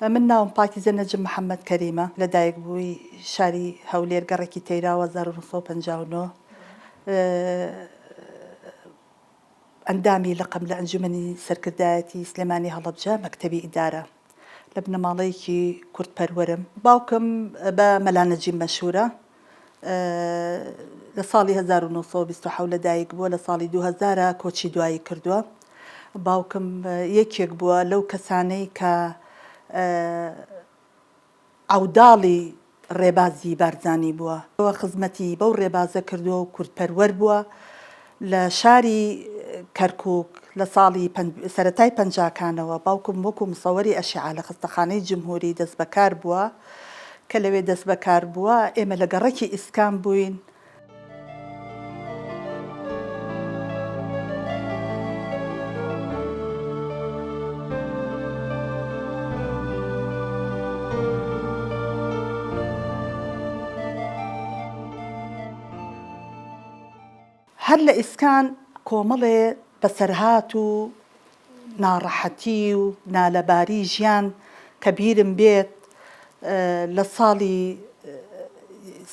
من ناوم پاکیزە نەجم محەممەد کەریمە لەدایک بووی شاری هەولێر گەڕێکی تێراوە 1950 ئەندامی لەقەم لە ئەنجومەنی سەرکردایەتی سلێمانی هەڵەبجە مەکتەبی ئیدارە لە بنەماڵەیەکی کورتپەروەرم. باوکم بە مەلانەجیم مەشهورە، لە ساڵی 1920 لەدایک بووە، لە ساڵی 2000 کۆچی دوایی کردووە. باوکم یەکێک بووە لەو کەسانەی کە ئەوداڵی ڕێبازی بارزانی بووە، ئەوە خزمەتی بەو ڕێبازە کردووە و کورتپەروەر بووە. لە شاری کەرکووک لە ساڵی سەرەتای پەنجاکانەوە باوکم وەکو مسەوەری ئەشعە لە خستەخانەی جمهوری دەست بەکار بووە، کە لەوێ دەست بەکار بووە ئێمە لە گەڕەکی ئیسکان بووین. هەر لە ئیسکان کۆمەڵێ بەسەرهات و ناڕەحەتی و نالەباری ژیان کە بیرم بێت لە ساڵی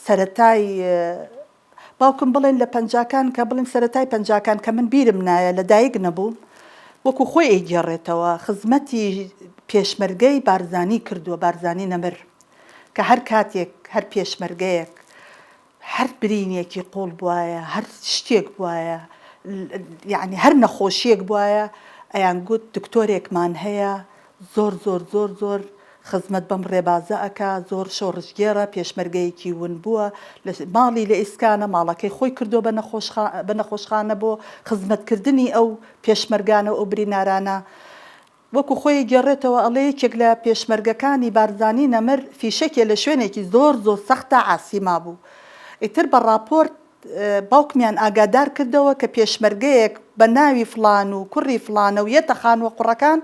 سەرەتای باوکم بڵێن لە پەنجاکان کە بڵێن سەرەتای پەنجاکان کە من بیرم نایە لەدایک نەبووم، وەکو خۆی ئەیگێڕێتەوە خزمەتی پێشمەرگەی بارزانی کردووە، بارزانی نەمر، کە هەر کاتێک هەر پێشمەرگەیەک هەر برینێکی قوڵ بواە، هەر شتێک بواە، یعنی هەر نەخۆشیەک بواە ئەیان گوت دکتۆرێکمان هەیە زۆر زۆر زۆر زۆر خزمەت بەم ڕێبازە ئەکا، زۆر شۆڕژگێڕە، پێشمەرگەیەکی ون بووە، ماڵی لە ئیسکانە ماڵەکەی خۆی کردو بە نەخۆشخانە بۆ خزمەتکردنی ئەو پێشمەرگانە و ئەو برینارانە. وەکو خۆی گێڕێتەوە ئەڵێ یەکێک لە پێشمەرگەکانی بارزانی نەمر فیشەکێ لە شوێنێکی زۆر زۆر سەختە عاسیما بوو. ئیتر بە راپۆرت باوکمیان ئاگادار کردەوە کە پێشمەرگەیەک بە ناوی فلان و کوڕی فلانە و یەتە خانوە قوڕەکان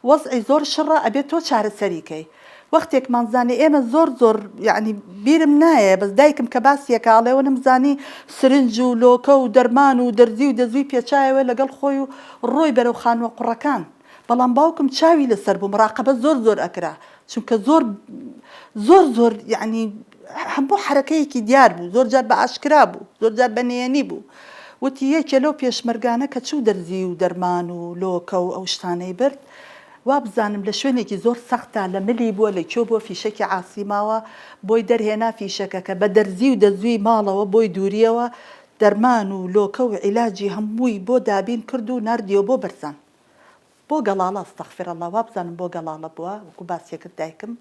وەزعی زۆر شڕە، ئەبێت تۆ چارەسەریکەی. وەختێکمان زانێ ئێمە زۆر زۆر یعنی بیرم نایە، بەس دایکم کە باسیەکە ئاڵێەوە نمزانی سرنج و لۆکە و دەرمان و دەرزی و دەزوی پێچایەوە لەگەڵ خۆی و ڕۆی بەرەو خانوە قوڕەکان. بەڵام باوکم چاوی لەسەر بوو، مراقەبە زۆر زۆر ئەکرا، چونکە زۆر زۆر زۆر یعنی هەموو حرەکەیەکی دیار بوو، زۆر جار بە ئاشکرا بوو، زۆر جار بە نێنی بوو. وتی یەکێ لەو پێشمەرگانە کە چوو دەرزی و دەرمان و لۆکە و ئەو شتانەی برد، وا بزانم لە شوێنێکی زۆر سەختە لە ملی بووە، لە کێو بۆ فیشەکی عاسیماوە بۆی دەرهێنا فیشەکە کە بە دەرزی و دەزوی ماڵەوە بۆی دووریەوە دەرمان و لۆکە و عیلاجی هەمووی بۆ دابین کرد و نردیەوە بۆ بەرزان، بۆ گەڵاڵە ئەستەغفیرەڵڵا، وا بزانم بۆ گەڵاڵە بووە. وەکو باسیەکرد دایکم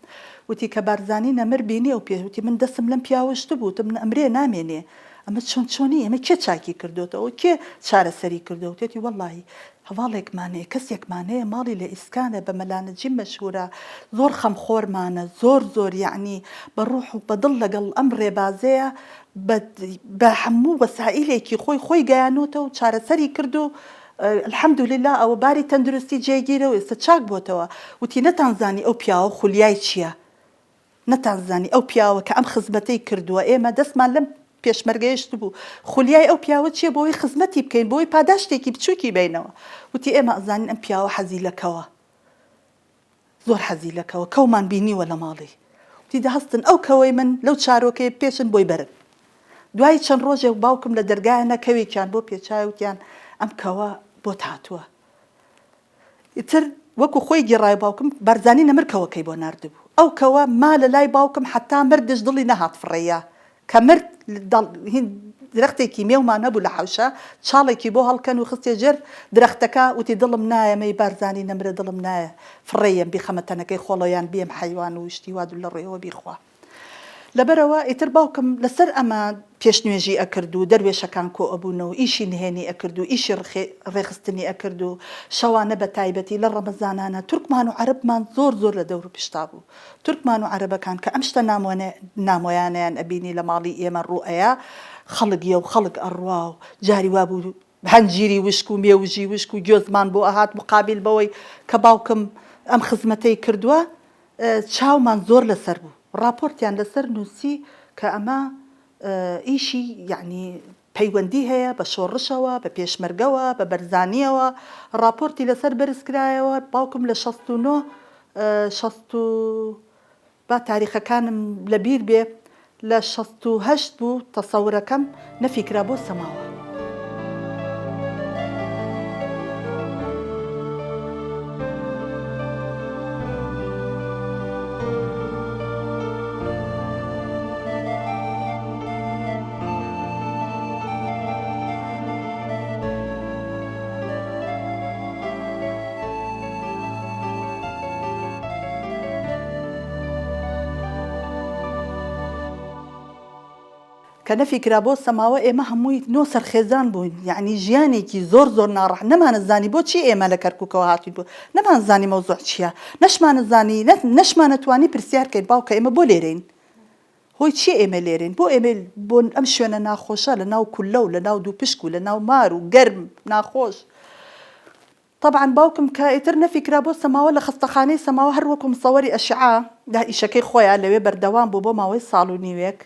وتی کە بارزانی نەمر بینی ئەو پێوتی من دەستم لەم پیاوەشت بوو، من ئەمرێ نامێنێ، ئەمە چۆنی ئەمە کێ چاکی کردوتەوە، کێ چارەسەری کردەوە؟ تێتی وەڵڵاهی هەواڵێکمانەیە، کەسێکمانەیە ماڵی لە ئیسکانە بە مەلانەجیم مەشهورە، زۆر خەمخۆرمانە، زۆر زۆر یعنی بە ڕوح و بەدڵ لەگەڵ ئەم ڕێبازەیە بە هەموو وەسائلێکی خۆی گەیانوتە و چارەسەری کردو. الحەمدولله ئەوە باری تەندروستی جێگیرە و ئێستا چاک بۆتەوە. وتی نەتانزانی ئەو پیاوە خولیای چییە، نەتانزانی ئەو پیاوە کە ئەم خزمەتەی کردووە، ئێمە دەستمان لەم پێشمەرگەیشت بوو، خولیای ئەو پیاوە چییە بۆی خزمەتی بکەین، بۆی پاداشتێکی بچووکی بینەوە. وتی ئێمە ئەزانین ئەم پیاوە حەزی لەکەوە، زۆر حەزی لەکەوە، کەومان بینیوە لە ماڵی. وتی دەهەستن ئەو کەوەی من لەو چارۆکەی پێشن بۆی بەرن. دوای چەند ڕۆژێک باوکم لە دەرگایە نەکەوێکیان بۆ پێچای وتیان ئەم کەوە بۆ هاتووە. ئیتر وەکو خۆی گێڕای باوکم بارزانی نەمر کەوەکەی بۆ ناردبوو، ئەو کەوە ما لە لای باوکم حتا مردش دڵی نەهات فڕێیە، کە مرد درەختێکی مێومان هەبوو لە حەوشە، چاڵێکی بۆ هەڵکەن و خستێ ژێر درەختەکە، وتی دڵم نایە مەی بارزانی نەمرە، دڵم نایە فڕێیم بیخەمەتەنەکەی خۆڵەیان بێم حەیوان و شتی وا دوو لە ڕێەوە بیخوا. لەبەرەوە ئیتر باوکم لەسەر ئەمە پێشنوێژی ئەکرد و دەروێشەکان کۆ ئەبوونەوە، ئیشی نهێنی ئەکرد و ئیشی ڕێخستنی ئەکرد و شەوانە بە تایبەتی لە ڕەمەزانانە تورکمان و عەرەبمان زۆر زۆر لە دەور و پشتا بوو. تورکمان و عەرەبەکان کە ئەم شتە نامۆیانیان ئەبینی لە ماڵی ئێمە ڕوئەیە، خەڵگیە و خەڵک ئەڕوا و جاری وا بوو هەنجیری وشک و مێوژی وشک و گوێزمان بۆ ئەهات مقابل بەوەی کە باوکم ئەم خزمەتەی کردووە، چاومان زۆر لەسەر بوو. راپۆرتیان لەسەر نووسی کە ئەمە ئیشی یعنی پەیوەندی هەیە بە شۆڕشەوە، بە پێشمەرگەوە، بە بەرزانیەوە. راپۆرتی لەسەر بەرزکرایەوە. باوکم لە 69 شەست و با تاریخەکانم لەبیر بێ لە 68 بوو تەسەورەکەم نەفیکرا بۆ سەماوە. کە نەفیکرا بۆ سەماوە ئێمە هەمووی نۆ سەرخێزان بووین، یعنی ژیانێکی زۆر زۆر ناڕەح نەمانەزانی بۆچی ئێمە لە کەرکووکەوە هاتووین بوو، نەمانزانی مەوزوع چییە، نەشمانەزانی نەشمانەتوانی پرسیارکەین باوکە ئێمە بۆ لێرەین، هۆی چی ئێمە لێرەین، بۆ ئێمە بۆ ئەم شوێنە ناخۆشە لە ناو کولە و لە ناو دوو پشک و لە ناو مار و گەرم ناخۆش. طبعا باوکم کە ئیتر نەفیکرا بۆ سەماوە لە خستەخانەی سەماوە هەر وەکو مصەوەری ئەشعا دا ئیشەکەی خۆیان لەوێ بەردەوام بوو بۆ ماوەی ساڵ و نیوێک.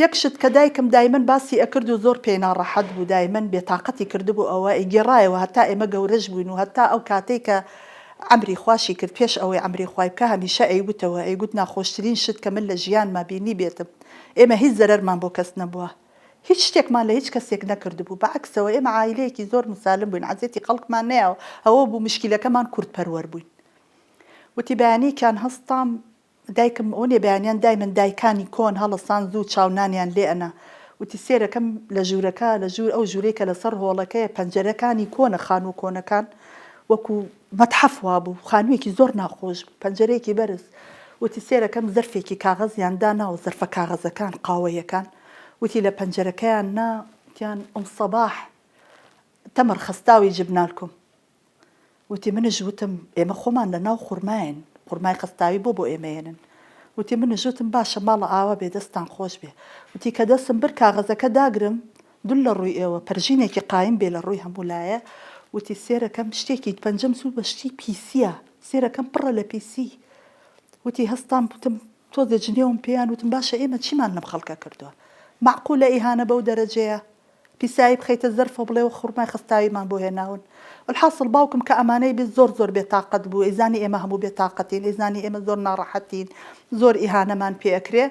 یەک شت کە دایکم دایمەن باسی ئەکرد و زۆر پێی ناڕەحەت بوو، دایمەن بێتاقەتی کردبوو ئەوە ئیگێڕایەوە هەتا ئێمە گەورەش بووین و هەتا ئەو کاتێک کە عەمری خواشی کرد پێش ئەوەی عەمری خوای بکە هەمیشە ئەیگوتەوە، ئەیگوت ناخۆشترین شت کە من لە ژیانما بینی بێتم ئێمە هیچ زەرەرمان بۆ کەس نەبووە، هیچ شتێکمان لە هیچ کەسێک نەکردبوو، بەعەکسەوە ئێمە عایلەیەکی زۆر مسالم بووین، عەزیەتی خەڵکمان نەیەوە، ئەوە بوو مشکیلەکەمان کوردپەروەر بووین. وتی بەیانیکیان هەستام دایکم ئەوەنێ بەیانیان دایمەن دایکانی کۆن هەڵەسان زوو چاونانیان لێ ئەنا، وتی سێرەکەم لە ژوورەکە لە ژوور ئەو ژوورێکە لەسەر هۆڵەکەیە پەنجەرەکانی کۆنە خانوو کۆنەکان وەکو مەتحەف وا بوو، خانوویەکی زۆر ناخۆش بوو، پەنجەرەیەکی بەرز، وتی سێرەکەم زەرفێکی کاغەزیان داناوە زەرفە کاغەزەکان قاوەیەکان، وتی لە پەنجەرەکەیان نا وتیان ئەم سەباح تەمەر خەستاوی جبنالکم، وتی منش وتم ئێمە خۆمان لە ناو خوڕماین، خوڕمای خەستاوی بۆ ئێمە هێنن، وتی منش وتم باشە ماڵە ئاوا بێ دەستان خۆش بێ، وتی کە دەستم بر کاغەزەکە داگرم دوول لە ڕووی ئێوە پەرژینێکی قایم بێ لە ڕووی هەموو لایە، وتی سێرەکەم شتێکی پەنجەم سوو بە شتی پیسیە، سێرەکەم پڕە لە پیسی، وتی هەستام وتم تۆزێ جنێوم پێیان، وتم باشە ئێمە چیمان لەم خەڵکە کردووە، معقولە ئیهانە بەو دەرەجەیە پیسایی بخەیتە زەرفە بڵێەوە خوڕمای خەستاویمان بۆ هێناون. الحاصل باوکم کە ئەمانەی بێت زۆر زۆر بێتاقەت بوو، ئەیزانی ئێمە هەموو بێتاقەتین، ئەیزانی ئێمە زۆر ناڕەحەتین، زۆر ئیهانەمان پێ ئەکرێ،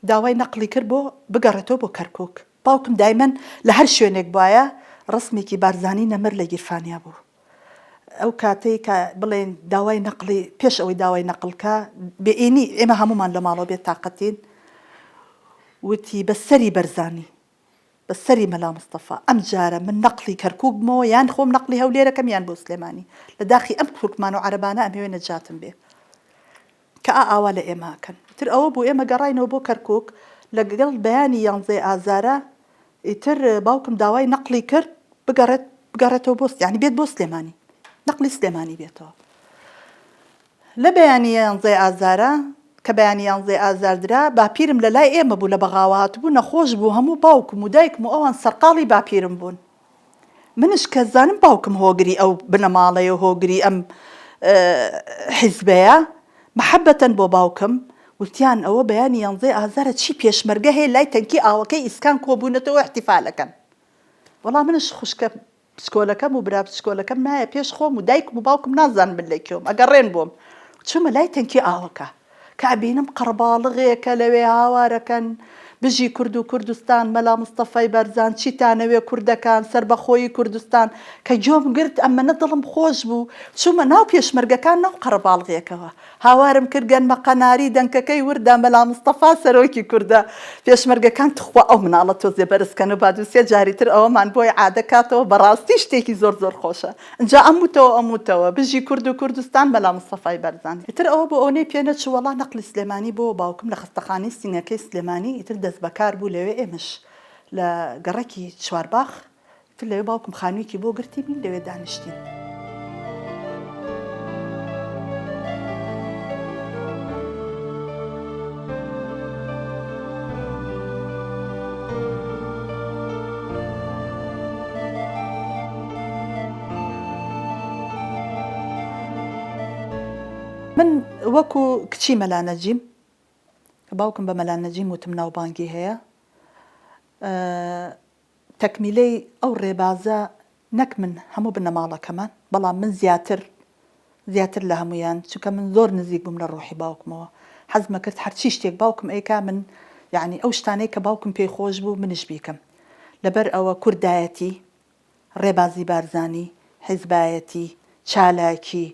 داوای نەقلی کرد بۆ بگەڕێتەوە بۆ کەرکووک. باوکم دایمەن لە هەر شوێنێک بایە ڕسمێکی بارزانی نەمر لە گیرفانیا بوو، ئەو کاتەی کە بڵێن داوای نەقلی پێش ئەوەی داوای نەقلکە بێئینی ئێمە هەمومان لە ماڵەوە بێتاقەتین، وتی بەسەری بەرزانی بەسەری مەلا مستەفا ئەم جارە من نەقلی کەرکووک بمەوە یان خۆم نەقلی هەولێرەکەم یان بۆ سلێمانی لە داخی ئەم تورکمان و عەرەبانە ئەمەوێ نەجاتم بێ کە ئاوا لە ئێماکەن. تر ئەوە بوو ئێمە گەڕاینەوە بۆ کەرکووک لەگەڵ بەیانی 11 ئازارە ئیتر باوکم داوای نەقلی کرد بگەڕێتەوە بۆ یعنی بێت بۆ سلێمانی، نەقلی سلێمانی بێتەوە. لە بەیانی 11 ئازارە کە بەیانی 11 ئازاردرا باپیرم لە لای ئێمە بوو لە بەغاوە هاتبوو، نەخۆش بوو، هەموو باوکم و دایکم و ئەوان سەرقاڵی باپیرم بوون، منش کە زانم باوکم هۆگری ئەو بنەماڵەیە و هۆگری ئەم حیزبەیە محەبەتەن بۆ باوکم وتیان ئەوە بەیانی 11 ئازارە چی پێشمەرگە هەیە لای تەنکی ئاوەکەی ئیسکان کۆبوونەتەوە احتیفالەکەن. وەڵام منش خوشکە پسکۆلەکەم و برا پسکۆلەکەم نایە پێش خۆم و دایکم و باوکم نازانم من لە کێوم ئەگەڕێن بۆم، چوومە لای تەنکی ئاوەکە کە ئەبینم قەرباڵغێکە لەوێ هاوارەکەن بژی کورد و کوردستان مەلا مستەفای بەرزان چیتانەوێ کوردەکان سەربەخۆیی کوردستان کە گوێم گرت ئەمەنە دڵم خۆش بوو، چوومە ناو پێشمەرگەکان ناو قەرباڵغێکەوە هاوارم کرد گەنمە قەناری دەنکەکەی وردا مەلا مستەفا سەرۆکی کووردە، پێشمەرگەکان تخوا ئەو مناڵە تۆزێ بەرزکەن و بادووسێ جاریتر ئەوەمان بۆی عادەکاتەوە بەڕاستی شتێکی زۆر زۆر خۆشە، اینجا ئەموتەوە بژی کورد و کوردستان مەلا مستەفای بەرزان. ئیتر ئەوە بۆ ئەوەی پێ نەچوو وەڵا نەقلی سلێمانی بۆ باوکم لە خستەخانەی سینەکەی سلێمانی ئیتر دەست بەکار بوو لەوێ ئێمەش لە گەڕەکی چوارباخ تر لەوێ باوکم خانوویەکی بۆ گرتی بین لەوێ دانیشتین. من وەکو کچی مەلا نەجیم کە باوکم بە مەلا نەجیم وتم ناوبانگی هەیە، تەکمیلەی ئەو ڕێبازە نەک من هەموو بنەماڵەکەمان، بەڵام من زیاتر زیاتر لە هەمویان چونکە من زۆر نزیک بووم لە ڕۆحی باوکمەوە حەزمە کرد هەرچی شتێک باوکم ئەیکا من یعنی ئەو شتانەی کە باوکم پێی خۆش بوو منش بیکەم لەبەر ئەوە کوردایەتی ڕێبازی بارزانی حیزبایەتی چالاکی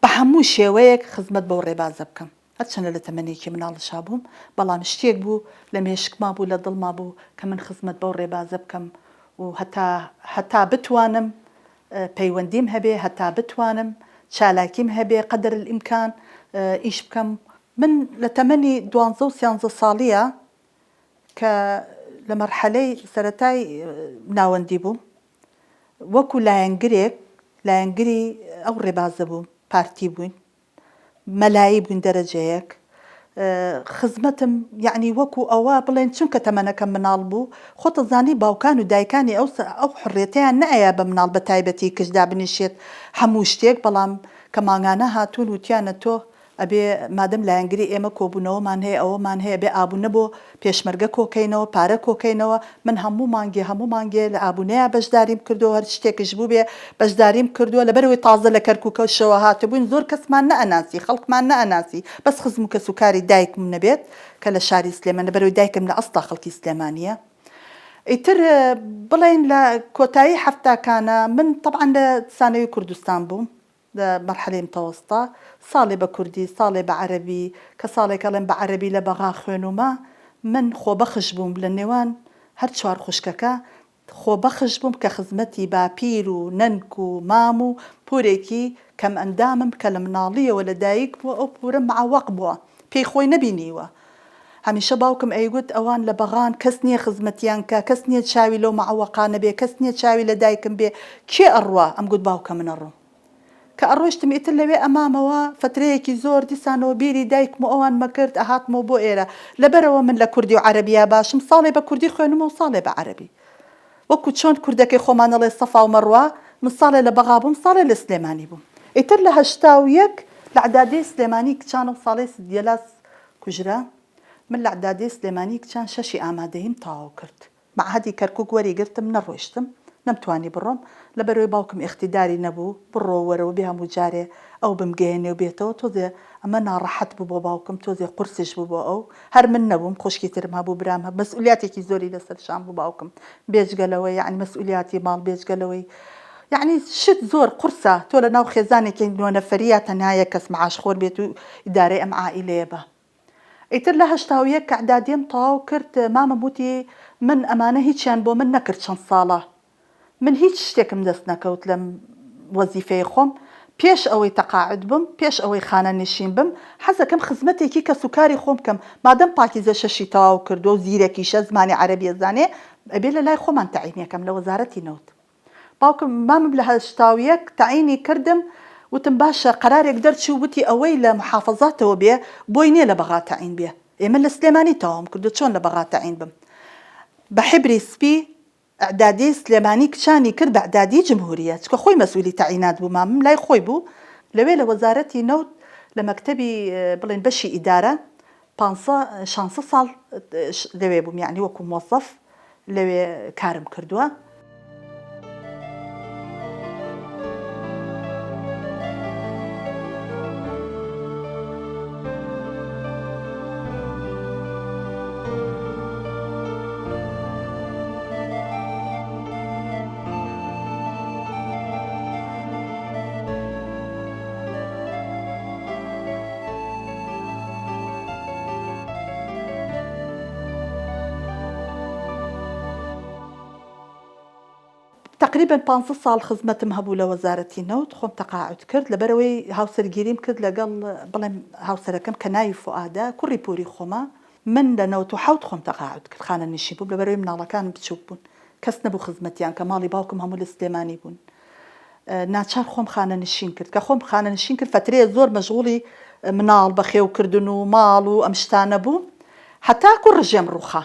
بە هەموو شێوەیەک خزمەت بەو ڕێبازە بکەم هەرچەندە لە تەمەنێکی مناڵشا بووم بەڵام شتێک بوو لە مێشکما بوو لە دڵما بوو کە من خزمەت بەو ڕێبازە بکەم و هەتا بتوانم پەیوەندیم هەبێ هەتا بتوانم چالاکیم هەبێ قەدر الئیمکان ئیش بکەم من لە تەمەنی 12 و 13 ساڵیە کە لە مەرحەلەی سەرەتای ناوەندی بووم وەکو لایەنگری ئەو ڕێبازە بووم پارتی بووین مەلایی بووین دەرەجەیەک خزمەتم یعنی وەکو ئەوە بڵێن چونکە تەمەنەکەم مناڵ بوو خۆتە زانی باوکان و دایکانی ئەو حڕێتیان نەئەیە بە مناڵ بە تایبەتی کەسدا بنیشێت هەموو شتێک بەڵام کە ماگانە هاتوون وتیانە تۆ ئەبێ مادەم لایەنگری ئێمە کۆبوونەوەمان هەیە ئەوەمان هەیە بێ ئابوونە بۆ پێشمەرگە کۆکەینەوە پارە کۆکەینەوە من هەموو مانگێ لە ئابوونەیە بەشداریم کردو هەر شتێکش بوو بێ بەشداریم کردووە لەبەرەوەی تازە لە کەرکووکەشەوە هاتبووین زۆر کەسمان نەئەناسی خەڵکمان نەئەناسی بەس خزم و کەسوکاری دایکم نەبێت کە لە شاری سلێمان لەبەرەوەی دایکم لە ئەستا خەڵکی سلێمانیە ئیتر بڵێن لە کۆتایی هەفتاکانە من طبعا لە سانەوی کوردستان بووم لە مەرحەلەی متەوەستا ساڵێ بە کوردی ساڵێ بە عەرەبی کە ساڵێک ئەڵێن بە عەرەبی لە بەغا خوێنومە من خۆبەخش بووم لە نێوان هەر چوار خوشکەکە خۆبەخش بووم کە خزمەتی باپیر و نەنک و مام و پورێکی کەم ئەندامم کە لە مناڵیەوە لە دایک بووە ئەو پورە معوەق بووە پێی خۆی نەبینیوە هەمیشە باوکم ئەیگوت ئەوان لە بەغان کەس نییە خزمەتیان کە کەس نییە چاوی لەو معوەقانە بێ کەس نییە چاوی لە دایکم بێ کێ ئەڕوا ئەم گوت باوکە منە ڕوو کە ئەڕۆشتم ئیتر لەوێ ئەمامەوە فترەیەکی زۆر دیسانەوە بیری دایکم و ئەوان مەکرد ئەهاتمەوە بۆ ئێرە لەبەرەوە من لە کوردی و عەرەبیە باشم ساڵێ بە کوردی خوێنمەوە و ساڵێ بە عەرەبی وەکو چۆن کوردەکەی خۆمان دەڵێ سەفا و مەڕوا من ساڵێ لە بەغا بووم ساڵێ لە سلێمانی بووم ئیتر لە 81 لە عەدادەی سلێمانی کچان و ساڵی سدیەلاس کوژرا من لە عەدادەی سلێمانی کچان شەشی ئامادەییم تەواو کرد مەعهەدی کەرکووک وەریگرتم نەڕۆیشتم نەمتوانی بڕۆم لەبەرەوەی باوکم ئیختیداری نەبوو بڕۆ وەرەوە بێ هەموو جارێ ئەو بمگەێنێ و بێتەوە تۆزێ ئەمە ناڕەحەت بوو بۆ باوکم تۆزێ قورسش بوو بۆ ئەو هەر من نەبووم خوشکی ترم هەبوو برام هەبوو مەسئولیاتێکی زۆری لەسەرشان بوو باوکم بێجگەلەوەی یعنی مەسئولیاتی ماڵ بێجگەلەوەی یعنی شت زۆر قورسە تۆ لە ناو خێزانێکی نۆ نەفەریە تەنها یەک کەس مەعاشخۆر بێت و ئیدارەی ئەم عائیلەیە بە ئیتر لە 81 کە عەدادیم تەواو کرد مامەم وتی من ئەمانە هیچیان بۆ من نەکرد چەند ساڵە من هیچ شتێکم دەست نەکەوت لەم وەزیفەی خۆم پێش ئەوەی تەقاعد بم پێش ئەوەی خانە نشین بم حەزەکەم خزمەتێکی کەسوکاری خۆم بکەم مادەم پاکیزە شەشی تەواو کردو و زیرەکیشە زمانی عەرەبی ئەزانێ ئەبێ لە لای خۆمان تەعینیەکەم لە وەزارەتی نەوت باوکم مامم لە 81 تەعینی کردم وتم باشە قەرارێک دەرچی و وتی ئەوەی لە محافەزاتەوە بێ بۆی نییە لە بەغا تەعین بێ ئێمە لە سلێمانی تەواوم کردو چۆن لە بەغا تەعین بم بە حیبری سپی ئەعدادی سلێمانی کچانی کرد بە ئەعدادی جمهوریە چکە خۆی مەسئولی تەعینات بوو مامم لای خۆی بوو لەوێ لە وەزارەتی نەوت لە مەکتەبی بڵێن بەشی ئیدارە 16 ساڵ لەوێ بووم یعنی وەکو مۆزەف لەوێ کارم کردووە تقریبا 500 ساڵ خزمەتم هەبوو لە وەزارەتی نەوت خۆم تەقاعد کرد لەبەرەوەی هاوسەرگیریم کرد لەگەڵ بڵێم هاوسەرەکەم کە ناوی فوئادە کوڕی پوری خۆمە من لە 97 خۆم تەقاعد کرد خانە نشین بووم لەبەرەوەی مناڵەکانم بچووک بوون کەس نەبوو خزمەتیان کە ماڵی باوکم هەموو لە سلێمانی بوون ناچار خۆم خانە نشین کرد کە خۆم خانە نشین کرد فترەیە زۆر مەشغوڵی مناڵ بەخێوکردن و ماڵ و ئەم شتانە بوو هەتاکو ڕژێم ڕووخا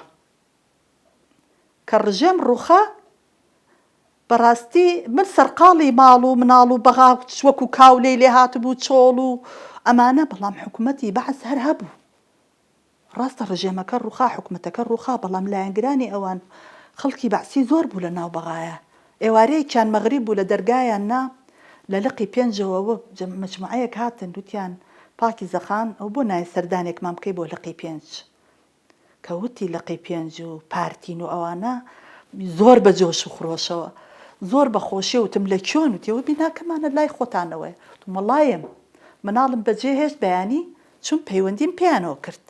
کە ڕژێم ڕووخا بەڕاستی من سەرقاڵی ماڵ و مناڵ و بەغا وەکو کاولەی لێ هاتبوو چۆڵ و ئەمانە بەڵام حکوومەتی بەعز هەر هەبوو ڕاستە ڕژێمەکە ڕووخا حکوومەتەکە ڕووخا بەڵام لایەنگرانی ئەوان خەڵکی بەعسی زۆر بوو لە ناو بەغایە ئێوارەیەکیان مەغریب بوو لە دەرگایان نا لە لقی پێنجەوە مجموعەیەک هاتن وتیان پاکیزە خان ئەو بۆ نایە سەردانێکمان بکەی بۆ لقی پێنج کە وتی لقی پێنج و پارتین و ئەوانە زۆر بە جۆش و خڕۆشەوە زۆر بە خۆشیە وتم لە کۆن وتیەوە بیناکەمانە لای خۆتانەوەی وڵایم مناڵم بەجێ هێشت بەیانی چون پەیوەندیم پێیانەوە کرد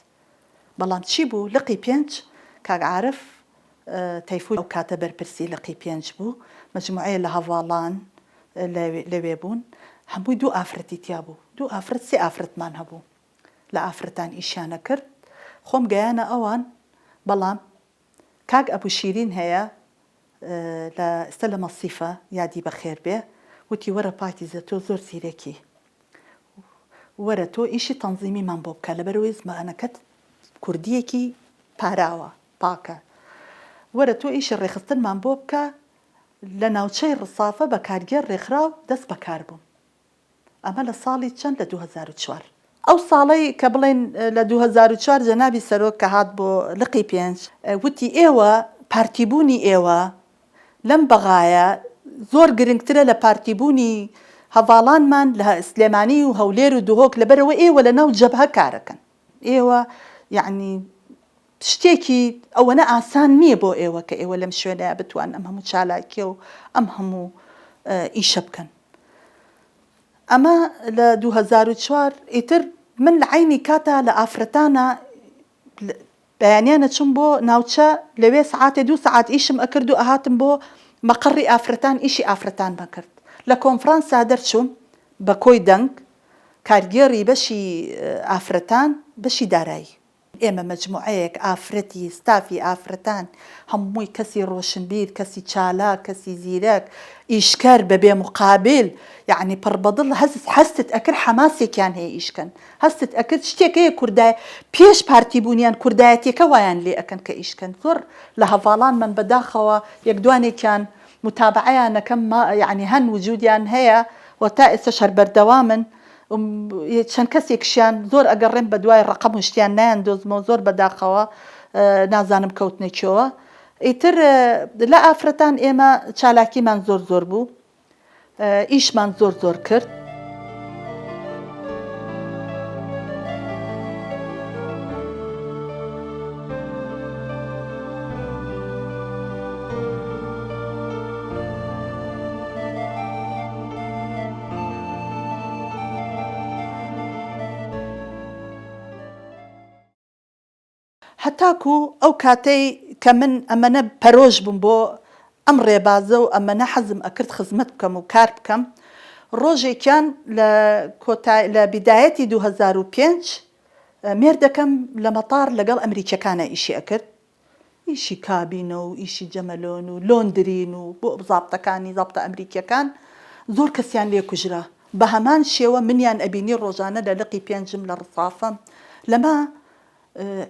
بەڵام چی بوو لقی پێنج کاک عارف تەیفۆن ئەو کاتە بەرپرسی لقی پێنج بوو مجموعەیە لە هەڤاڵان لەوێ بوون هەمووی دوو ئافرەتی تیا بوو دوو ئافرەت سێ ئافرەتمان هەبوو لە ئافرەتان ئیشانە کرد خۆم گەیانە ئەوان بەڵام کاک ئەبوو شیرین هەیە لە ئێستا لە مەسیفە یادی بەخێر بێ وتی وەرە پاکیزە تۆ زۆر زیرەکی وەرە تۆ ئیشی تەنزیمیمان بۆ بکە لەبەرەوەی زمانەکەت کوردیەکی پاراوە پاکە وەرە تۆ ئیشی ڕێخستنمان بۆ بکە لە ناوچەی ڕسافە بە کارگەر ڕێکخراو دەست بەکار بووم ئەمە لە ساڵی چەند لە 2004 ئەو ساڵەی کە بڵێن لە 2004 جەنابی سەرۆک کە هات بۆ لقی پێنج وتی ئێوە پارتیبوونی ئێوە لەم بەغایە زۆر گرنگترە لە پارتیبوونی هەڤاڵانمان لە سلێمانی و هەولێر و دوهۆک لەبەرەوە ئێوە لە ناو جەبهە کارەکەن ئێوە یعنی شتێکی ئەوەنە ئاسان نییە بۆ ئێوە کە ئێوە لەم شوێنەیە بتوان ئەم هەموو چالاکیە و ئەم هەموو ئیشە بکەن ئەمە لە 2004 ئیتر من لە عینی کاتە لە ئافرەتانە بەیانیانە چوم بۆ ناوچە لەوێ سعاتێ 2 سعات ئیشم ئەکرد و ئەهاتم بۆ مەقڕی ئافرەتان ئیشی ئافرەتان بەکرد لە کۆنفرانسا دەرچووم بە کۆی دەنگ کارگێڕی بەشی ئافرەتان بەشی دارایی ئێمە مجموعەیەک ئافرەتی ستافی ئافرەتان هەمووی کەسی ڕۆشنبیر کەسی چالاک کەسی زیرەک ئیشکەر بەبێ مقابل یعنی پڕبەدڵ هەستت ئەکرد حەماسێکیان هەیە ئیشکەن هەستت ئەکرد شتێک هەیە کوردای پێش پارتی بوونیان کوردایەتێکە وایان لێ ئەکەن کە ئیشکەن زۆر لە هەڤاڵان من بەداخەوە یەکدوانێکیان متابعەیانەکەم یعنی هەن وجودیان هەیە و تا ئێستا شەر بەردەوامن چەند کەسێکشیان زۆر ئەگەڕێن بە دوای ڕقەم و شتیان نایان دۆزمەوە زۆر بەداخەوە نازانم کەوتنێکیەوە ئیتر لە ئافرەتان ئێمە چالاکیمان زۆر زۆر بوو ئیشمان زۆر زۆر کرد هەتاکو ئەو کاتەی کە من ئەمەنە پەرۆژ بووم بۆ ئەم ڕێبازە و ئەمەنە حەزم ئەکرد خزمەت بکەم و کار بکەم ڕۆژێکیان لە بیدایەتی 2005 مێردەکەم لە مەتار لەگەڵ ئەمریکیەکانە ئیشی ئەکرد ئیشی کابینە و ئیشی جەمەلۆن و لۆندرین و بۆ زابتەکانی زابتە ئەمریکیەکان زۆر کەسیان لێ کوژرا بە هەمان شێوە منیان ئەبینی ڕۆژانە لە لقی پێنجم لە ڕسافەم لەمە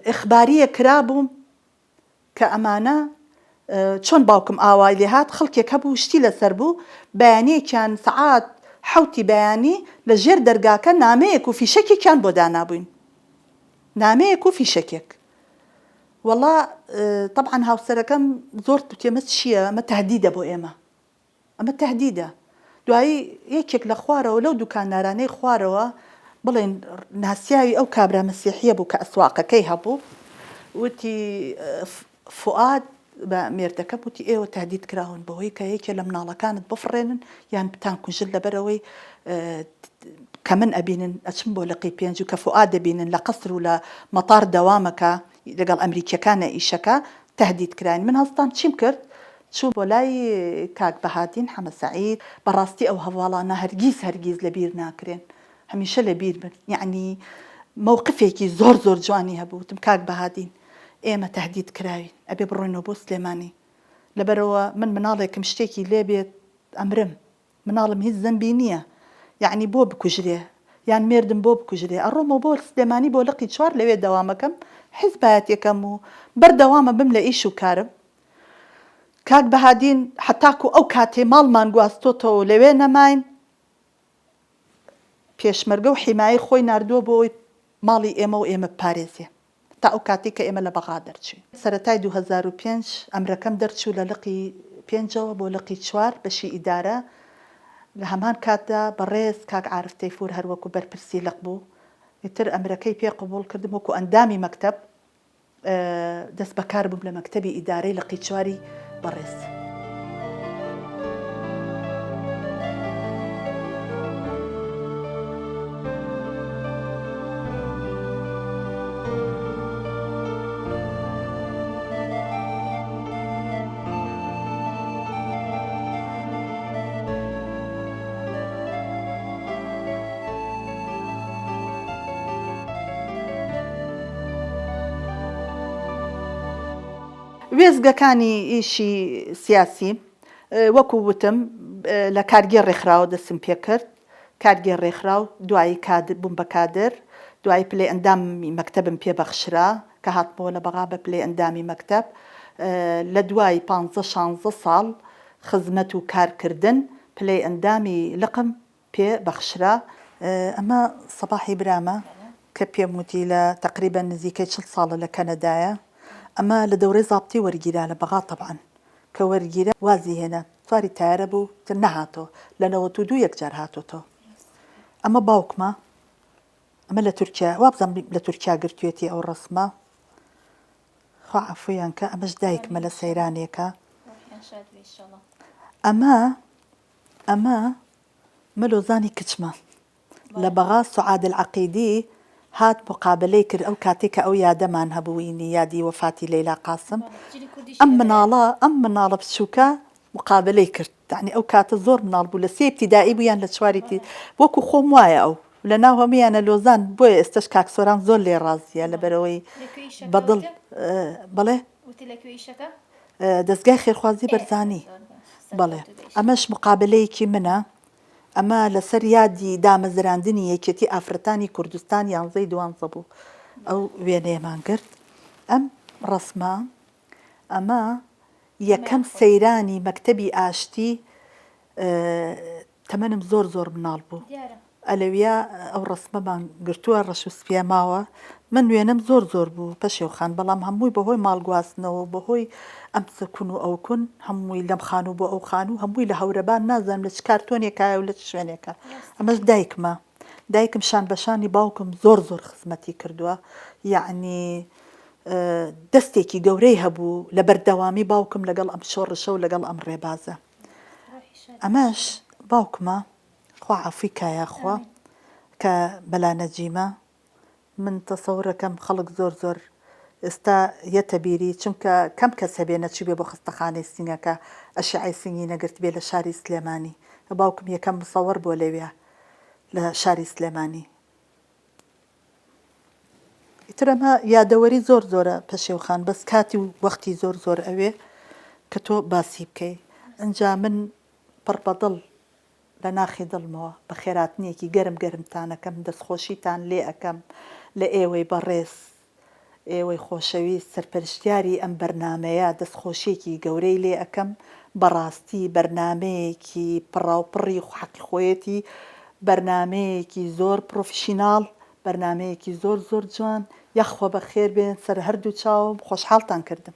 ئیخباریە کرابووم کە ئەمانە چۆن باوکم ئاوای لێ هات خەڵکێک هەبوو شتی لەسەر بوو بەیانەیەکیان سەعات حوتی بەیانی لە ژێر دەرگاکە نامەیەک و فیشەکێکیان بۆ دانابووین نامەیەک و فیشەکێک وەڵا طبعا هاوسەرەکەم زۆر تێمە چییە ئەمە تەهدیدە بۆ ئێمە ئەمە تەهدیدە دوایی یەکێک لە خوارەوە لەو دوکاندارانەی خوارەوە بڵێن ناسیاوی ئەو کابرا مەسیحیە بوو کە ئەسواقەکەی هەبوو وتی فوئاد بە مێردەکە وتی ئێوە تهدید کراون بەوەی کە یەکێ لە مناڵەکانت بفڕێنن یان بتان کوژن لەبەرەوەی کە من ئەبینن ئەچم بۆ لقی پێنج و کە فوئاد دەبینن لە قەسر و لە مەتار دەوامەکە لەگەڵ ئەمریکیەکانە ئیشەکە تهدید کراین من هەستان چیم کرد چوو بۆ لای کاک بەهادین حەمە سەعید بەڕاستی ئەو هەواڵانە هەرگیز لەبیر ناکرێن هەمیشە لەبیر بن یعنی مووقفێکی زۆر جوانی هەبوو وتم کاک بەهادین ئێمە تهدید کراوین ئەبێ بڕۆینەوە بۆ سلێمانی لەبەرەوە من مناڵێکم شتێکی لێبێت ئەمرم مناڵم هیچ زەمبی نییە یعنی بۆ بکوژرێ یان مێردم بۆ بکوژرێ ئەڕۆمەوە بۆ سلێمانی بۆ لقی چوار لەوێ دەوامەکەم حیزبایەتێکەم و بەردەوامە بم لە ئیش و کارم کاک بەهادین حتاکو ئەو کاتێ ماڵمان گواستۆتەوە لەوێ نەماین پێشمەرگە و حیمایی خۆی ناردووە بۆی ماڵی ئێمە و ئێمە پارێزیە تا ئەو کاتی کە ئێمە لە بەغا دەرچوین سەرەتای 2005 ئەمرەکەم دەرچوو لە لقی پێنجەوە بۆ لقی چوار بەشی ئیدارە لە هەمان کاتدا بەڕێز کاک عارف تەیفور هەروەکو بەرپرسی لەق بوو ئیتر ئەمرەکەی پێ قبول کردم وەکو ئەندامی مەکتەب دەست بەکار بووم لە مەکتەبی ئیدارەی لە قیچواری بەڕێز. وێزگەکانی ئیشی سیاسی وەکو وتم لە کارگێر ڕێکخراوە دەستم پێ کرد، کارگێر ڕێکخراو دوایی بووم بە کادر، دوایی پلێ ئەندامی مەکتەبم پێبەخشرا کە هاتمەوە لە بەغا بە پلێ ئەندامی مەکتەب لە دوای 15-16 ساڵ خزمەت و کارکردن پلێ ئەندامی لقم پێبەخشرا. ئەمە سەباحی برامە کە پێم وتی لە تقریبا نزیکەی 40 ساڵە لە کەنەدایە. ئەمە لە دەورەی زابطی وەرگیرا لە بەغا طبعاً کە وەرگیرە وازی هێنا سواری تایارە بوو تر نەهاتۆ لە 92 یەکجار هاتۆتەوە. ئەمە باوکمە، ئەمە لە تورکیا وابزانم لە تورکیا گرتوێتی ئەو ڕسمە خوا عەفویان کە ئەمەش دایکمە لە سەیرانێکە. ئەمە مەلۆزانی کچمە لە بەغا سوعاد العەقیدی هات مقابلەی کرد ئەو کاتێک کە ئەو یادەمان هەبووینی یادی وەفاتی لەیلا قاسم. ئەم مناڵە بچووکە مقابلەی کرد، یعنی ئەو کاتە زۆر مناڵ بوو لە 3 ابتیدایی بوویان لە 4 وەکو خۆم وایە ئەو لە ناو هەمویانە لۆزان بۆیە ئێستش کاکسۆران زۆر لێ ڕازیە لەبەرەوەی بەدڵ بڵێ دەستگای خێرخوازی بەرزانی بڵێ ئەمەش مقابلەیەکی منە. ئەمە لەسەر یادی دامەزراندنی یەکێتی ئافرەتانی کوردستان 11 دوانزە بوو ئەو وێنەیەمان کرد. ئەم ڕسمە ئەمە یەکەم سەیرانی مەکتەبی ئاشتی تەمەنم زۆر مناڵ بوو ئەلەویە ئەو ڕسمەمان گرتووە ڕەش و سپیا ماوە. من وێنەم زۆر بوو پەشێوخان، بەڵام هەمووی بەهۆی ماڵگواستنەوە بەهۆی ئەم سەکون و ئەو کون هەمووی لەم خان و بۆ ئەو خان و هەمووی لە هەورەبان نازانم لە چ کارتۆنێکایە و لە چ شوێنێکە. ئەمەش دایکم شان بەشانی باوکم زۆر خزمەتی کردووە، یعنی دەستێکی گەورەی هەبوو لە بەردەوامی باوکم لەگەڵ ئەم شۆڕشە و لەگەڵ ئەم ڕێبازە. ئەمەش باوکمە خوا عەفوی کایەخوا کە بەلا نەجیمە. من تەسەورەکەم خەڵک زۆر ئێستا یەتە بیری چونکە کەم کەس هەبێ نەچی بێ بۆ خستەخانەی سینگەکە ئەشعەی سینگی نەگرت بێ لە شاری سلێمانی. باوکم یەکەم مصەوەر بۆ لەوێ لە شاری سلێمانی. ئیتر ئەمە یادەوەری زۆرە پەشێوخان، بەس کاتی و وەختی زۆر ئەوێ کە تۆ باسی بکەی. ئەنجا من پڕ بەدڵ لە ناخی دڵمەوە بە خێراتنیەکی گەرمتانەکەم دەستخۆشیتان لێ ئەەکەم لە ئێوەی بەڕێز، ئێوەی خۆشەویست سەرپەرشتیاری ئەم بەرنامەیە دەستخۆشیێکی گەورەی لێ ئەەکەم. بەڕاستی بەرنامەیەکی پڕاوپڕی حەقیخۆیەتی، بەرنامەیەکی زۆر پرۆفشیناڵ، بەرنامەیەکی زۆر جوان. یەخوا بە خێر بێن سەر هەردوو چاوم، خۆشحاڵتان کردم.